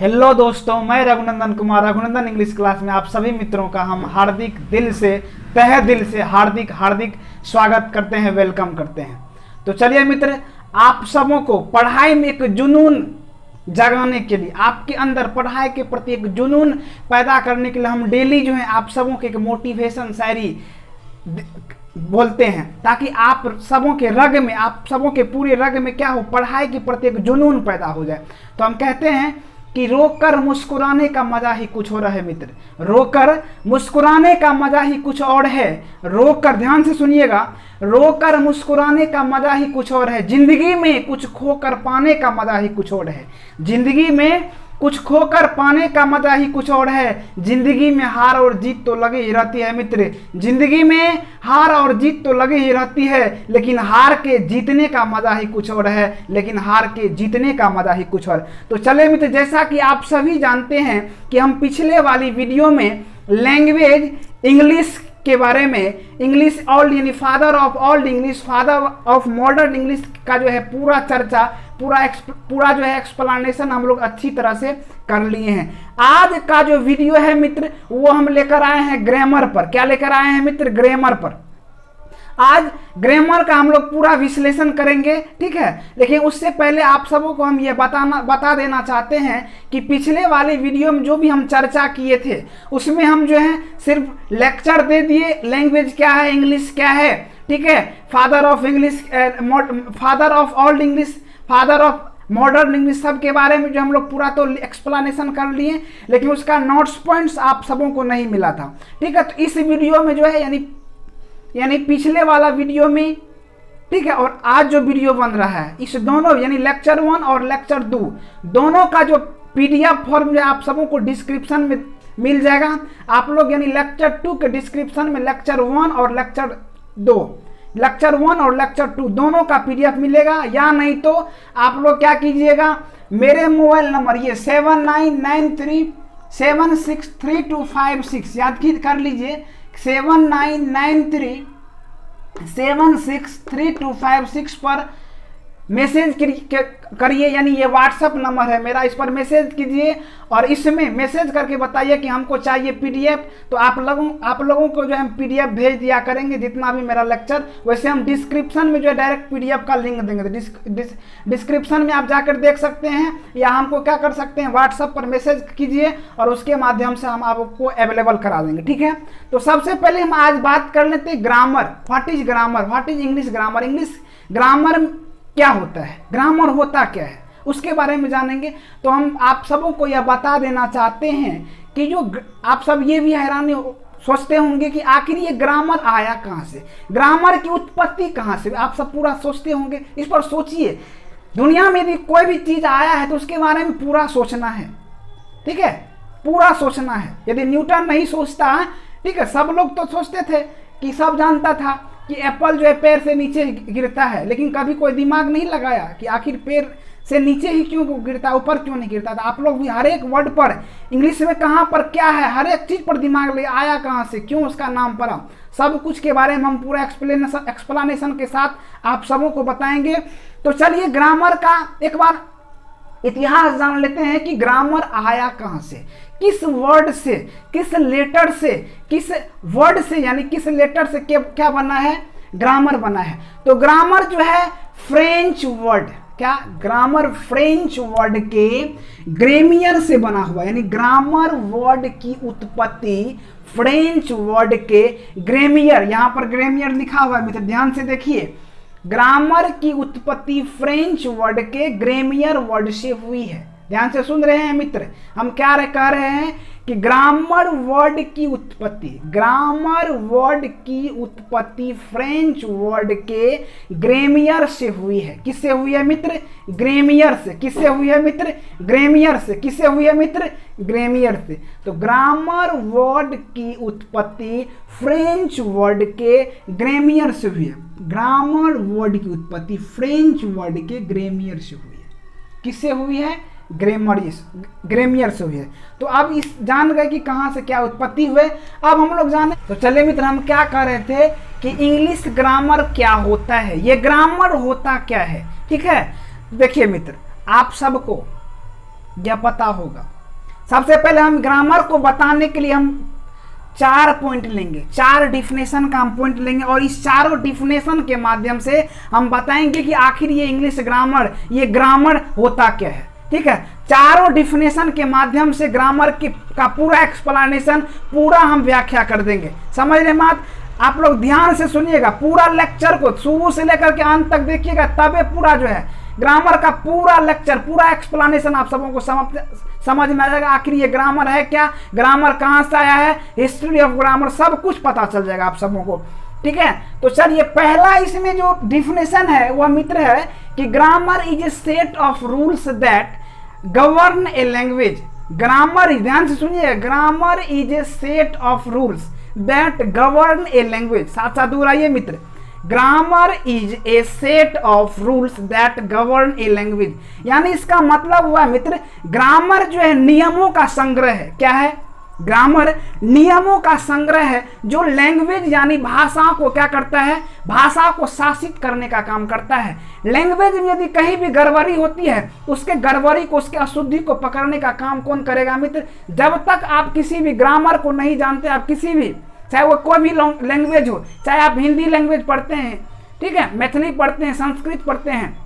Hello दोस्तों, मैं Raghunandan Kumar Raghunandan English class में आप सभी मित्रों का हम हार्दिक दिल से तहे दिल से हार्दिक स्वागत करते हैं, वेलकम करते हैं। तो चलिए मित्र, आप सबों को पढ़ाई में एक जुनून जगाने के लिए, आपके अंदर पढ़ाई के प्रति एक जुनून पैदा करने के लिए हम डेली जो है आप सबों के एक मोटिवेशन शायरी बोलते हैं, ताकि आप सबों के रग में, आप सबों के पूरे रग में क्या हो, पढ़ाई के प्रति एक जुनून पैदा हो जाए। तो हम कहते हैं कि रोकर मुस्कुराने का मजा ही कुछ और है मित्र, रोकर मुस्कुराने का मजा ही कुछ और है। रोकर, ध्यान से सुनिएगा, रोकर मुस्कुराने का मजा ही कुछ और है। जिंदगी में कुछ खोकर पाने का मजा ही कुछ और है। जिंदगी में कुछ खोकर पाने का मजा ही कुछ और है। जिंदगी में हार और जीत तो लगी ही रहती है मित्र, जिंदगी में हार और जीत तो लगी ही रहती है, लेकिन हार के जीतने का मजा ही कुछ और है, लेकिन हार के जीतने का मजा ही कुछ और। तो चले मित्र, जैसा कि आप सभी जानते हैं कि हम पिछले वाली वीडियो में लैंग्वेज इंग्लिश के बारे में, इंग्लिश ओल्ड यानी father of old English, father of modern English का जो है पूरा चर्चा, पूरा जो है एक्सप्लेनेशन हम लोग अच्छी तरह से कर लिए हैं। आज का जो वीडियो है मित्र, वो हम लेकर आए हैं ग्रामर पर। क्या लेकर आए हैं मित्र? ग्रामर पर। आज ग्रामर का हम लोग पूरा विश्लेषण करेंगे, ठीक है। लेकिन उससे पहले आप सबों को हम ये बता देना चाहते हैं कि पिछले वाले वीडियो में जो भी हम चर्चा किए थे, उसमें हम जो है सिर्फ लेक्चर दे दिए, लैंग्वेज क्या है, इंग्लिश क्या है, ठीक है, father of English, father of old English, father of modern English, सब के बारे में जो हम लोग पूरा तो एक्सप्लेनेशन कर लिए, लेकिन उसका नोट्स पॉइंट्स आप सबों को नहीं मिला था, ठीक है। तो इस वीडियो में जो है यानी पिछले वाला वीडियो में, ठीक है, और आज जो वीडियो बन रहा है, इस दोनों यानी लेक्चर 1 और लेक्चर 2 दोनों का जो पीडीएफ फॉर्म जो आप सबों को डिस्क्रिप्शन में मिल जाएगा। आप लोग यानी लेक्चर 2 के डिस्क्रिप्शन में लेक्चर 1 और लेक्चर 2 दोनों का पीडीएफ मिलेगा। या नहीं तो आप लोग क्या कीजिएगा, मेरे मोबाइल नंबर ये 7993763256 याद कर लीजिए, 7993763256 पर मैसेज करिए, यानी ये व्हाट्सअप नंबर है मेरा, इस पर मैसेज कीजिए और इसमें मैसेज करके बताइए कि हमको चाहिए पीडीएफ। तो आप लोगों को जो है हम पीडीएफ भेज दिया करेंगे, जितना भी मेरा लेक्चर। वैसे हम डिस्क्रिप्शन में जो है डायरेक्ट पीडीएफ का लिंक देंगे, तो डिस्क्रिप्शन में आप जाकर देख सकते हैं, या हमको क्या कर सकते हैं, व्हाट्सअप पर मैसेज कीजिए और उसके माध्यम से हम आपको अवेलेबल करा देंगे, ठीक है। तो सबसे पहले हम आज बात कर लेते हैं grammar. What is grammar, what is English grammar, English grammar क्या होता है, ग्रामर होता क्या है, उसके बारे में जानेंगे। तो हम आप सबों को यह बता देना चाहते हैं कि जो आप सब ये भी हैरानी सोचते होंगे कि आखिर ये ग्रामर आया कहाँ से, ग्रामर की उत्पत्ति कहाँ से, आप सब पूरा सोचते होंगे। इस पर सोचिए, दुनिया में यदि कोई भी चीज आया है तो उसके बारे में पूरा सोचना है, ठीक है, पूरा सोचना है। यदि न्यूटन नहीं सोचता, ठीक है, सब लोग तो सोचते थे कि सब जानता था कि एप्पल जो है पैर से नीचे गिरता है, लेकिन कभी कोई दिमाग नहीं लगाया कि आखिर पैर से नीचे ही क्यों गिरता, ऊपर क्यों नहीं गिरता था। आप लोग भी हर एक वर्ड पर, इंग्लिश में कहाँ पर क्या है, हर एक चीज पर दिमाग ले, आया कहाँ से, क्यों उसका नाम पड़ा, सब कुछ के बारे में हम पूरा एक्सप्लेनेशन के साथ आप सबों को बताएंगे। तो चलिए ग्रामर का एक बार इतिहास जान लेते हैं कि ग्रामर आया कहाँ से, किस वर्ड से, किस लेटर से, किस वर्ड से, यानी किस लेटर से क्या बना है, ग्रामर बना है। तो ग्रामर जो है फ्रेंच वर्ड, क्या, ग्रामर फ्रेंच वर्ड के ग्रेमियर से बना हुआ, यानी ग्रामर वर्ड की उत्पत्ति फ्रेंच वर्ड के ग्रेमियर, यहां पर ग्रेमियर लिखा हुआ है मित्र, ध्यान से देखिए, ग्रामर की उत्पत्ति फ्रेंच वर्ड के ग्रेमियर वर्ड से हुई है। ध्यान से सुन रहे हैं मित्र, हम क्या कह रहे हैं कि ग्रामर वर्ड की उत्पत्ति, ग्रामर वर्ड की उत्पत्ति फ्रेंच वर्ड के ग्रेमियर से हुई है। किससे हुई है मित्र? ग्रेमियर से। किससे हुई है मित्र? ग्रेमियर से। किससे हुई है मित्र? ग्रेमियर से। तो ग्रामर वर्ड की उत्पत्ति फ्रेंच वर्ड के ग्रेमियर से हुई है। ग्रामर वर्ड की उत्पत्ति फ्रेंच वर्ड के ग्रेमियर से हुई है। किससे हुई है? ग्रेमियर से हुई है। तो अब इस जान गए कि कहाँ से क्या उत्पत्ति हुए। अब हम लोग जाने, तो चले मित्र, हम क्या कह रहे थे कि इंग्लिश ग्रामर क्या होता है, ये ग्रामर होता क्या है, ठीक है। देखिए मित्र, आप सबको यह पता होगा। सबसे पहले हम ग्रामर को बताने के लिए हम 4 पॉइंट लेंगे, 4 डिफिनेशन का हम पॉइंट लेंगे और इस चारों डिफिनेशन के माध्यम से हम बताएंगे कि आखिर ये इंग्लिश ग्रामर, ये ग्रामर होता क्या है। ठीक है, चारों डिफिनेशन के माध्यम से ग्रामर का पूरा एक्सप्लेनेशन, पूरा हम व्याख्या कर देंगे। समझ रहे बात? आप लोग ध्यान से सुनिएगा, पूरा लेक्चर को शुरू से लेकर के अंत तक देखिएगा, तबे पूरा जो है ग्रामर का पूरा लेक्चर, पूरा एक्सप्लेनेशन आप सबों को समझ में आ जाएगा। आखिर ये ग्रामर है क्या, ग्रामर कहाँ से आया है, हिस्ट्री ऑफ ग्रामर, सब कुछ पता चल जाएगा आप सबों को। ठीक है, तो चलिए पहला इसमें जो डिफिनेशन है वह मित्र है कि grammar is a set of rules that govern a language. Grammar, ध्यान से सुनिए, grammar is a set of rules that govern a language. साथ साथ दोहराइए मित्र, grammar is a set of rules that govern a language. यानी इसका मतलब हुआ मित्र, ग्रामर जो है नियमों का संग्रह है। क्या है? ग्रामर नियमों का संग्रह है जो लैंग्वेज यानी भाषा को क्या करता है, भाषा को शासित करने का काम करता है। लैंग्वेज में यदि कहीं भी गड़बड़ी होती है, उसके गड़बड़ी को, उसके अशुद्धि को पकड़ने का काम कौन करेगा मित्र? जब तक आप किसी भी ग्रामर को नहीं जानते, आप किसी भी, चाहे वो कोई भी लैंग्वेज हो, चाहे आप हिंदी लैंग्वेज पढ़ते हैं, ठीक है, मैथिली पढ़ते हैं, संस्कृत पढ़ते हैं,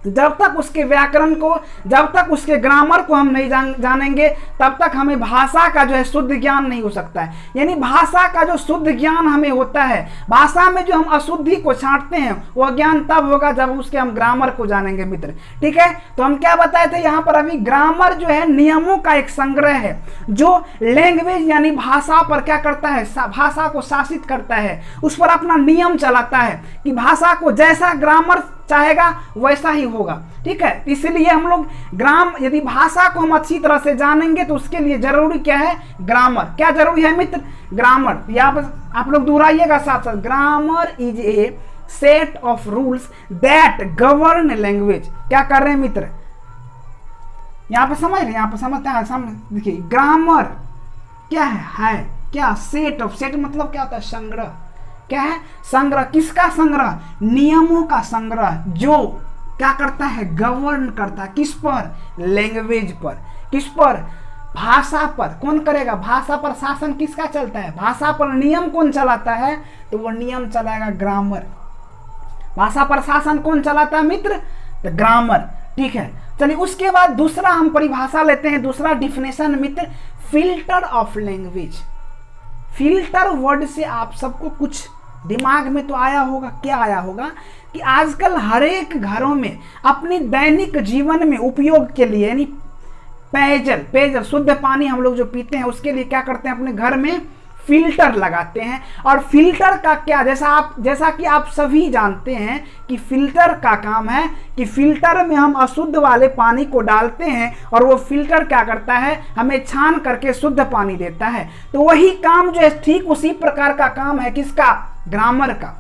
जब तक उसके व्याकरण को, जब तक उसके ग्रामर को हम नहीं जानेंगे, तब तक हमें भाषा का जो है शुद्ध ज्ञान नहीं हो सकता है। यानी भाषा का जो शुद्ध ज्ञान हमें होता है, भाषा में जो हम अशुद्धि को छांटते हैं, वह ज्ञान तब होगा जब उसके हम ग्रामर को जानेंगे मित्र। ठीक है, तो हम क्या बताए थे यहाँ पर अभी, ग्रामर जो है नियमों का एक संग्रह है जो लैंग्वेज यानी भाषा पर क्या करता है, भाषा को शासित करता है, उस पर अपना नियम चलाता है कि भाषा को जैसा ग्रामर चाहेगा वैसा ही होगा। ठीक है, इसलिए हम लोग यदि भाषा को हम अच्छी तरह से जानेंगे तो उसके लिए जरूरी क्या है, ग्रामर। क्या जरूरी है मित्र? ग्रामर। यहाँ पर आप लोग दोहराइएगा साथ साथ, grammar is a set of rules that govern language. क्या कर रहे हैं मित्र? यहाँ पर समझ रहे, यहाँ पर समझते हैं, सामने देखिए, ग्रामर क्या है क्या? सेट ऑफ, सेट मतलब क्या होता है? संग्रह। क्या है? संग्रह। किसका संग्रह? नियमों का संग्रह जो क्या करता है, गवर्न करता है। किस पर? लैंग्वेज पर। किस पर? भाषा पर। कौन करेगा? भाषा पर शासन किसका चलता है? भाषा पर नियम कौन चलाता है? तो वो नियम चलाएगा ग्रामर। भाषा पर शासन कौन चलाता है मित्र? तो ग्रामर। ठीक है, चलिए उसके बाद दूसरा हम परिभाषा लेते हैं, दूसरा definition Mitra, filter of language. Filter word से आप सबको कुछ दिमाग में तो आया होगा। क्या आया होगा कि आजकल हर एक घरों में अपनी दैनिक जीवन में उपयोग के लिए, यानी पेयजल शुद्ध पानी हम लोग जो पीते हैं, उसके लिए क्या करते हैं, अपने घर में फिल्टर लगाते हैं। और फिल्टर का क्या, जैसा कि आप सभी जानते हैं कि फिल्टर का काम है कि फिल्टर में हम अशुद्ध वाले पानी को डालते हैं और वो फिल्टर क्या करता है, हमें छान करके शुद्ध पानी देता है। तो वही काम जो है, ठीक उसी प्रकार का काम है किसका? ग्रामर का।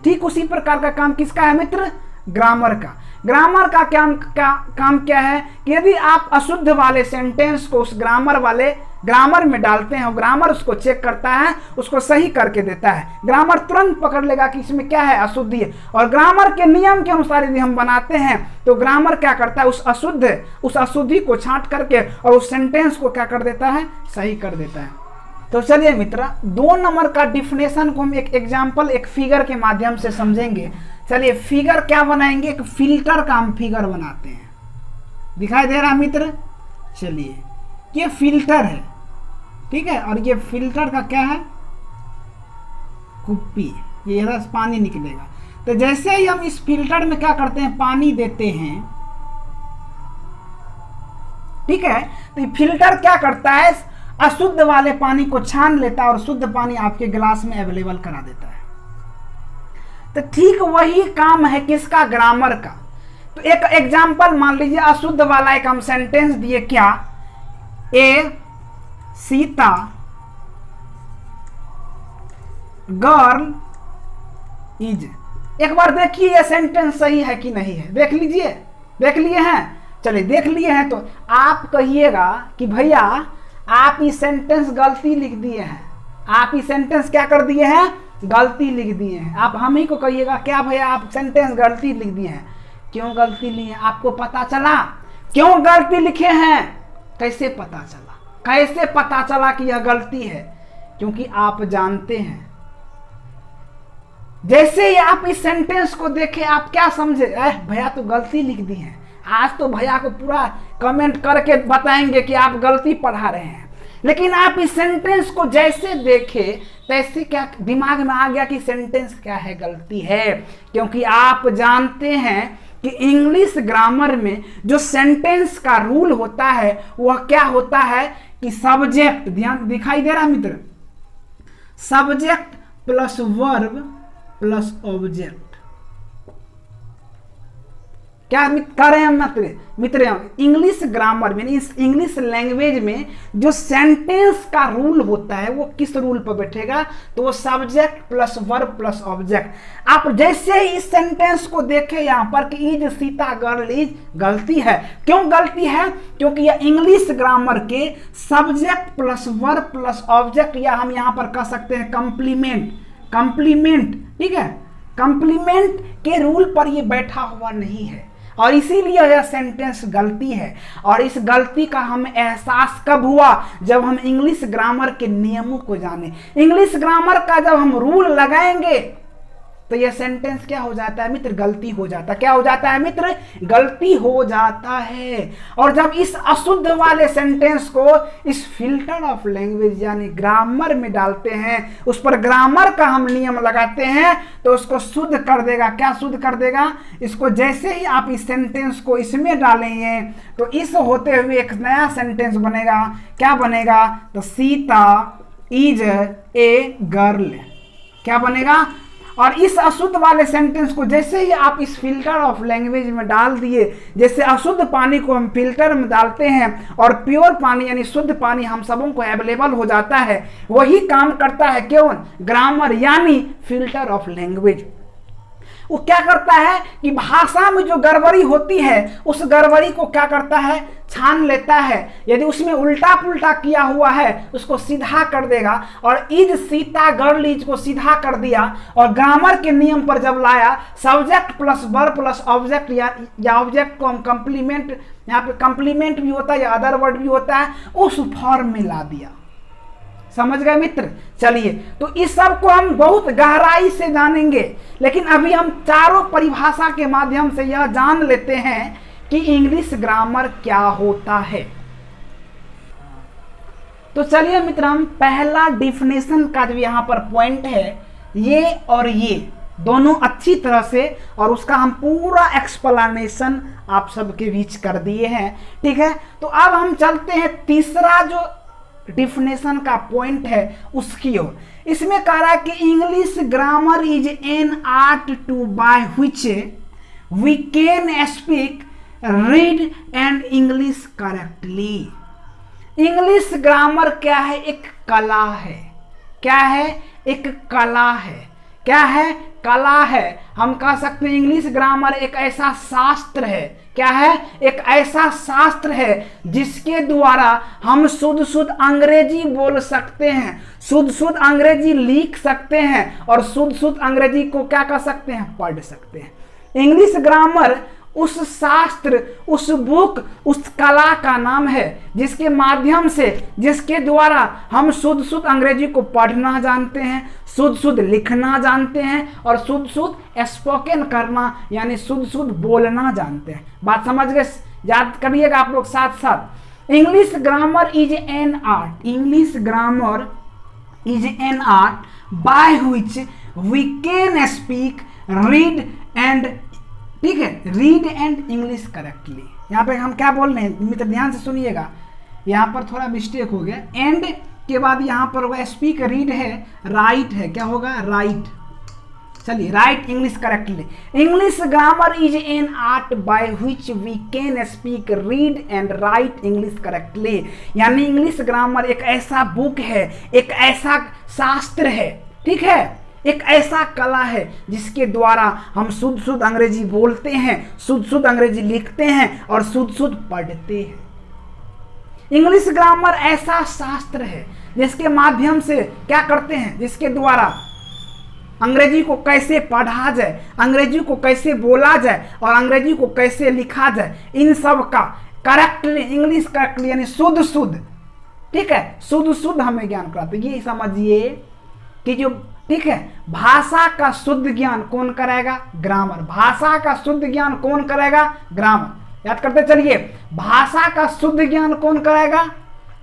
ठीक उसी प्रकार का काम किसका है मित्र? ग्रामर का। ग्रामर का काम क्या है कि यदि आप अशुद्ध वाले सेंटेंस को उस ग्रामर में डालते हैं, और ग्रामर उसको चेक करता है, उसको सही करके देता है। ग्रामर तुरंत पकड़ लेगा कि इसमें क्या है, अशुद्धि है। और ग्रामर के नियम के अनुसार यदि हम बनाते हैं तो ग्रामर क्या करता है, उस अशुद्धि को छांट करके और उस सेंटेंस को क्या कर देता है, सही कर देता है। तो चलिए मित्र, 2 नंबर का डिफिनेशन को हम एक एग्जाम्पल, एक फिगर के माध्यम से समझेंगे। चलिए फिगर क्या बनाएंगे, एक फिल्टर का हम फिगर बनाते हैं। दिखाई दे रहा मित्र? चलिए, ये फिल्टर है, ठीक है, और ये फिल्टर का क्या है, कुप्पी। ये रस पानी निकलेगा। तो जैसे ही हम इस फिल्टर में क्या करते हैं, पानी देते हैं, ठीक है, तो ये फिल्टर क्या करता है, अशुद्ध वाले पानी को छान लेता है और शुद्ध पानी आपके गिलास में अवेलेबल करा देता है। तो ठीक वही काम है किसका, ग्रामर का। तो एक एग्जांपल मान लीजिए, अशुद्ध वाला एक हम सेंटेंस दिए, क्या, ए सीता गर्ल इज। एक बार देखिए ये सेंटेंस सही है कि नहीं है, देख लीजिए। देख लिए हैं? चलिए देख लिए हैं तो आप कहिएगा कि भैया आप ये सेंटेंस गलती लिख दिए हैं। आप ये सेंटेंस क्या कर दिए हैं, गलती लिख दिए हैं। आप हम ही को कहिएगा क्या भैया आप सेंटेंस गलती लिख दिए हैं। क्यों गलती लिए? आपको पता चला क्यों गलती लिखे हैं? कैसे पता चला? कैसे पता चला कि यह गलती है? क्योंकि आप जानते हैं। जैसे ही आप इस सेंटेंस को देखे आप क्या समझे? भैया तो गलती लिख दी है। आज तो भैया को पूरा कमेंट करके बताएंगे कि आप गलती पढ़ा रहे हैं। लेकिन आप इस सेंटेंस को जैसे देखे तैसे क्या दिमाग में आ गया कि सेंटेंस क्या है? गलती है। क्योंकि आप जानते हैं कि इंग्लिश ग्रामर में जो सेंटेंस का रूल होता है वह क्या होता है कि सब्जेक्ट, ध्यान दिखाई दे रहा मित्र, subject plus verb plus object. क्या कर रहे हैं मित्र? इंग्लिश ग्रामर में, इस इंग्लिश लैंग्वेज में जो सेंटेंस का रूल होता है वो किस रूल पर बैठेगा? तो वो subject plus verb plus object. आप जैसे ही इस सेंटेंस को देखें यहाँ पर कि इज सीता गर्ल इज, गलती है। क्यों गलती है? क्योंकि यह इंग्लिश ग्रामर के subject plus verb plus object, या हम यहाँ पर कह सकते हैं कंप्लीमेंट, ठीक है, कंप्लीमेंट के रूल पर ये बैठा हुआ नहीं है, और इसीलिए यह सेंटेंस गलती है। और इस गलती का हमें एहसास कब हुआ? जब हम इंग्लिश ग्रामर के नियमों को जाने। इंग्लिश ग्रामर का जब हम रूल लगाएंगे तो यह सेंटेंस क्या हो जाता है मित्र? गलती हो जाता है। क्या हो जाता है मित्र? गलती हो जाता है। और जब इस अशुद्ध वाले सेंटेंस को इस फिल्टर ऑफ लैंग्वेज यानी ग्रामर में डालते हैं, उस पर ग्रामर का हम नियम लगाते हैं, तो उसको शुद्ध कर देगा। क्या शुद्ध कर देगा? इसको जैसे ही आप इस सेंटेंस को इसमें डालेंगे तो इस होते हुए एक नया सेंटेंस बनेगा। क्या बनेगा? तो सीता इज ए गर्ल। क्या बनेगा? और इस अशुद्ध वाले सेंटेंस को जैसे ही आप इस फिल्टर ऑफ लैंग्वेज में डाल दिए, जैसे अशुद्ध पानी को हम फिल्टर में डालते हैं और प्योर पानी यानी शुद्ध पानी हम सबों को अवेलेबल हो जाता है, वही काम करता है क्यों? ग्रामर यानी फिल्टर ऑफ लैंग्वेज। वो क्या करता है कि भाषा में जो गड़बड़ी होती है उस गड़बड़ी को क्या करता है? छान लेता है। यदि उसमें उल्टा पुल्टा किया हुआ है उसको सीधा कर देगा। और इज सीता गर्ल इज को सीधा कर दिया और ग्रामर के नियम पर जब लाया, subject plus verb plus object या ऑब्जेक्ट को हम कंप्लीमेंट, यहाँ पे कंप्लीमेंट भी होता है या अदर वर्ड भी होता है, उस फॉर्म में ला दिया। समझ गए मित्र? चलिए, तो इस सब को हम बहुत गहराई से जानेंगे, लेकिन अभी हम चारों परिभाषा के माध्यम से यह जान लेते हैं कि इंग्लिश ग्रामर क्या होता है। तो चलिए मित्र, हम पहला डिफिनेशन का जो यहाँ पर पॉइंट है, ये और ये दोनों अच्छी तरह से, और उसका हम पूरा एक्सप्लेनेशन आप सबके बीच कर दिए हैं। ठीक है, तो अब हम चलते हैं तीसरा जो डिफिनेशन का पॉइंट है उसकी ओर। इसमें कह रहा है कि English grammar is an art to by which we can speak, read and English correctly. English grammar क्या है? एक कला है। क्या है? एक कला है। क्या है? कला है। हम कह सकते हैं इंग्लिश ग्रामर एक ऐसा शास्त्र है। क्या है? एक ऐसा शास्त्र है जिसके द्वारा हम शुद्ध अंग्रेजी बोल सकते हैं, शुद्ध अंग्रेजी लिख सकते हैं और शुद्ध अंग्रेजी को क्या कर सकते हैं? पढ़ सकते हैं। इंग्लिश ग्रामर उस शास्त्र, उस बुक, उस कला का नाम है जिसके माध्यम से, जिसके द्वारा हम शुद्ध अंग्रेजी को पढ़ना जानते हैं, शुद्ध लिखना जानते हैं और शुद्ध स्पोकन करना यानी शुद्ध बोलना जानते हैं। बात समझ गए? याद करिएगा आप लोग साथ साथ। English grammar is an art, English grammar is an art by which we can speak, read and, ठीक है, रीड एंड इंग्लिश करेक्टली। यहाँ पे हम क्या बोल रहे हैं मित्र, ध्यान से सुनिएगा, यहाँ पर थोड़ा मिस्टेक हो गया। एंड के बाद यहाँ पर होगा स्पीक, रीड है, राइट है, क्या होगा? राइट। चलिए, write English correctly. English grammar is an art by which we can speak, read and write English correctly. यानी इंग्लिश ग्रामर एक ऐसा बुक है, एक ऐसा शास्त्र है, ठीक है, एक ऐसा कला है जिसके द्वारा हम शुद्ध अंग्रेजी बोलते हैं, शुद्ध अंग्रेजी लिखते हैं और शुद्ध पढ़ते हैं। इंग्लिश ग्रामर ऐसा शास्त्र है जिसके माध्यम से क्या करते हैं, जिसके द्वारा अंग्रेजी को कैसे पढ़ा जाए, अंग्रेजी को कैसे बोला जाए और अंग्रेजी को कैसे लिखा जाए, इन सब का करेक्टली, इंग्लिश करेक्टली यानी शुद्ध शुद्ध, ठीक है, शुद्ध शुद्ध हमें ज्ञान कराते। ये समझिए कि जो, ठीक है, भाषा का शुद्ध ज्ञान कौन कराएगा? ग्रामर। भाषा का शुद्ध ज्ञान कौन कराएगा? ग्रामर। याद करते चलिए, भाषा का शुद्ध ज्ञान कौन कराएगा?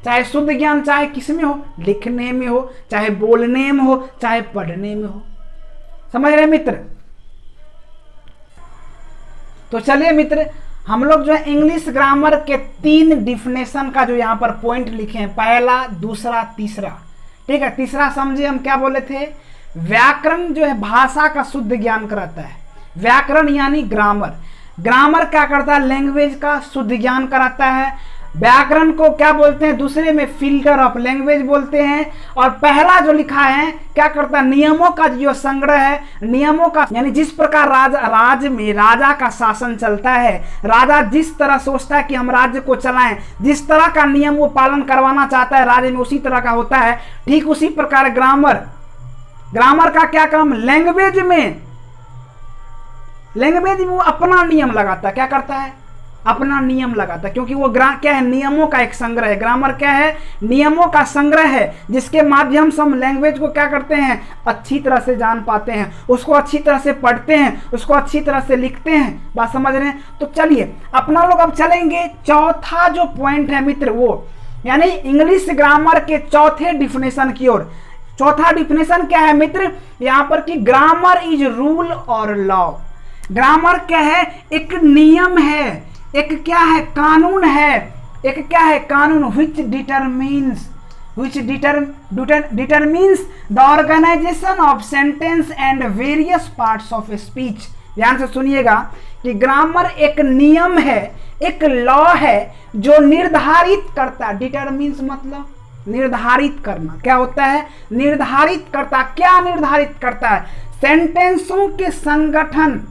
चाहे शुद्ध ज्ञान चाहे किस में हो, लिखने में हो, चाहे बोलने में हो, चाहे पढ़ने में हो। समझ रहे मित्र? तो चलिए मित्र, हम लोग जो है इंग्लिश ग्रामर के 3 डिफिनेशन का जो यहाँ पर पॉइंट लिखे हैं, पहला, दूसरा, तीसरा, ठीक है। तीसरा समझिए हम क्या बोले थे, व्याकरण जो है भाषा का शुद्ध ज्ञान कराता है। व्याकरण यानी ग्रामर। ग्रामर क्या करता है? लैंग्वेज का शुद्ध ज्ञान कराता है। व्याकरण को क्या बोलते हैं? दूसरे में फिल्टर ऑफ लैंग्वेज बोलते हैं। और पहला जो लिखा है क्या करता है? नियमों का जो संग्रह है, नियमों का यानी जिस प्रकार राज्य में राजा का शासन चलता है, राजा जिस तरह सोचता है कि हम राज्य को चलाएं, जिस तरह का नियम वो पालन करवाना चाहता है राज्य में, उसी तरह का होता है। ठीक उसी प्रकार ग्रामर, ग्रामर का क्या काम? लैंग्वेज में वो अपना नियम लगाता है। क्या करता है? अपना नियम लगाता है, क्योंकि वो क्या है? नियमों का एक संग्रह है। ग्रामर क्या है? नियमों का संग्रह है, जिसके माध्यम से हम लैंग्वेज को क्या करते हैं? अच्छी तरह से जान पाते हैं, उसको अच्छी तरह से पढ़ते हैं, उसको अच्छी तरह से लिखते हैं। बात समझ रहे हैं? तो चलिए अपना लोग अब चलेंगे चौथा जो पॉइंट है मित्र, वो यानी इंग्लिश ग्रामर के चौथे डिफिनेशन की ओर। चौथा डिफिनेशन क्या है मित्र? यहाँ पर कि ग्रामर इज रूल और लॉ। ग्रामर क्या है? एक नियम है, एक क्या है? कानून है। एक क्या है? कानून which determines the organization of sentence and various parts of speech। ध्यान से सुनिएगा कि ग्रामर एक नियम है, एक लॉ है जो निर्धारित करता है। डिटरमिन्स मतलब निर्धारित करना। क्या होता है? निर्धारित करता। क्या निर्धारित करता है? सेंटेंसों के संगठन,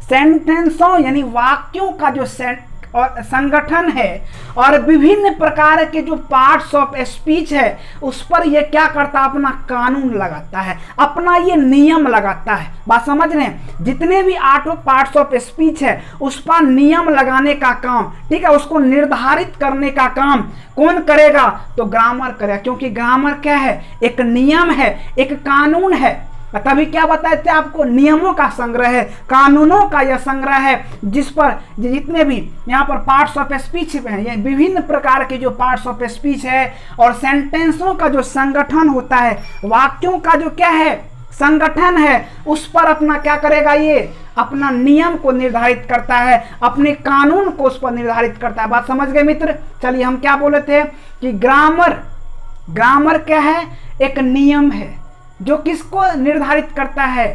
सेंटेंसों यानी वाक्यों का जो संगठन है, और विभिन्न प्रकार के जो पार्ट्स ऑफ स्पीच है उस पर ये क्या करता है? अपना कानून लगाता है, अपना ये नियम लगाता है। बात समझ रहे हैं? जितने भी 8 पार्ट्स ऑफ स्पीच है उस पर नियम लगाने का काम, ठीक है, उसको निर्धारित करने का काम कौन करेगा? तो ग्रामर करेगा, क्योंकि ग्रामर क्या है? एक नियम है, एक कानून है। तभी क्या बताए थे आपको? नियमों का संग्रह है, कानूनों का यह संग्रह है, जिस पर जितने भी यहाँ पर पार्ट्स ऑफ स्पीच हैं, ये विभिन्न प्रकार के जो पार्ट्स ऑफ स्पीच है और सेंटेंसों का जो संगठन होता है, वाक्यों का जो क्या है? संगठन है, उस पर अपना क्या करेगा? ये अपना नियम को निर्धारित करता है, अपने कानून को उस पर निर्धारित करता है। बात समझ गए मित्र? चलिए हम क्या बोले थे कि ग्रामर क्या है? एक नियम है जो किसको निर्धारित करता है?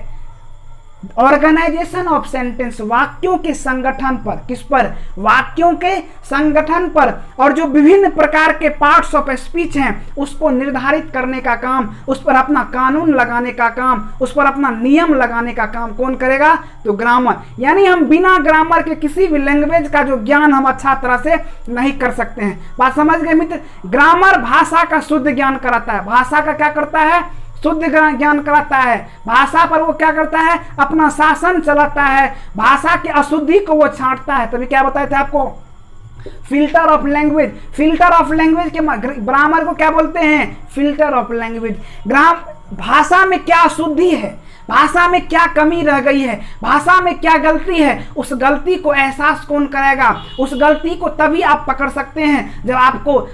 ऑर्गेनाइजेशन ऑफ सेंटेंस, वाक्यों के संगठन पर। किस पर? वाक्यों के संगठन पर। और जो विभिन्न प्रकार के पार्ट्स ऑफ स्पीच हैं उसको निर्धारित करने का काम, उस पर अपना कानून लगाने का काम, उस पर अपना नियम लगाने का काम कौन करेगा? तो ग्रामर। यानी हम बिना ग्रामर के किसी भी लैंग्वेज का जो ज्ञान हम अच्छा तरह से नहीं कर सकते हैं। बात समझ गए मित्र? ग्रामर भाषा का शुद्ध ज्ञान कराता है। भाषा का क्या करता है? शुद्ध ज्ञान कराता है। भाषा पर वो क्या करता है? अपना शासन चलाता है, भाषा की अशुद्धि को वो छांटता है। तभी क्या बताए थे आपको? Filter of language. Filter of language के ग्रामर को क्या बोलते हैं? Filter of language. भाषा में क्या अशुद्धि है, भाषा में क्या कमी रह गई है, भाषा में क्या गलती है, उस गलती को एहसास कौन करेगा? उस गलती को तभी आप पकड़ सकते हैं जब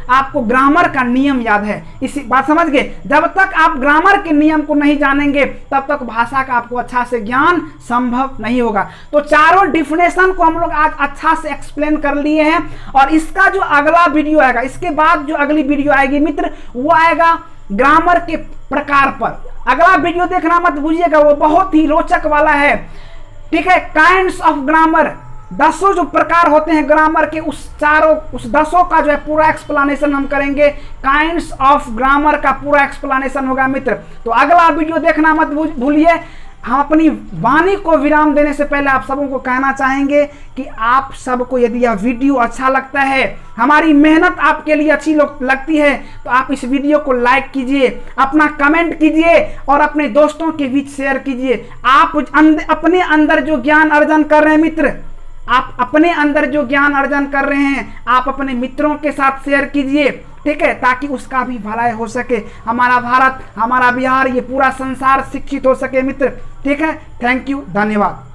आपको ग्रामर का नियम याद है। इसी बात समझ गए? जब तक आप ग्रामर के नियम को नहीं जानेंगे तब तक भाषा का आपको अच्छा से ज्ञान संभव नहीं होगा। तो चारों डिफिनेशन को हम लोग आज अच्छा से एक्सप्लेन कर लिए हैं, और इसका जो अगला वीडियो आएगा, इसके बाद जो अगली वीडियो आएगी मित्र, वो आएगा ग्रामर के प्रकार पर। अगला वीडियो देखना मत भूलिएगा, वो बहुत ही रोचक वाला है। ठीक है? काइंड्स ऑफ ग्रामर, 10 जो प्रकार होते हैं ग्रामर के, उस 10 का जो है पूरा एक्सप्लेनेशन हम करेंगे। काइंड्स ऑफ ग्रामर का पूरा एक्सप्लेनेशन होगा मित्र। तो अगला वीडियो देखना मत भूलिए। हम अपनी वाणी को विराम देने से पहले आप सबों को कहना चाहेंगे कि आप सबको यदि यह वीडियो अच्छा लगता है, हमारी मेहनत आपके लिए अच्छी लगती है, तो आप इस वीडियो को लाइक कीजिए, अपना कमेंट कीजिए और अपने दोस्तों के बीच शेयर कीजिए। आप अपने अंदर जो ज्ञान अर्जन कर रहे हैं मित्र, आप अपने अंदर जो ज्ञान अर्जन कर रहे हैं आप अपने मित्रों के साथ शेयर कीजिए, ठीक है, ताकि उसका भी भलाई हो सके, हमारा भारत, हमारा बिहार, ये पूरा संसार शिक्षित हो सके मित्र। ठीक है, थैंक यू, धन्यवाद।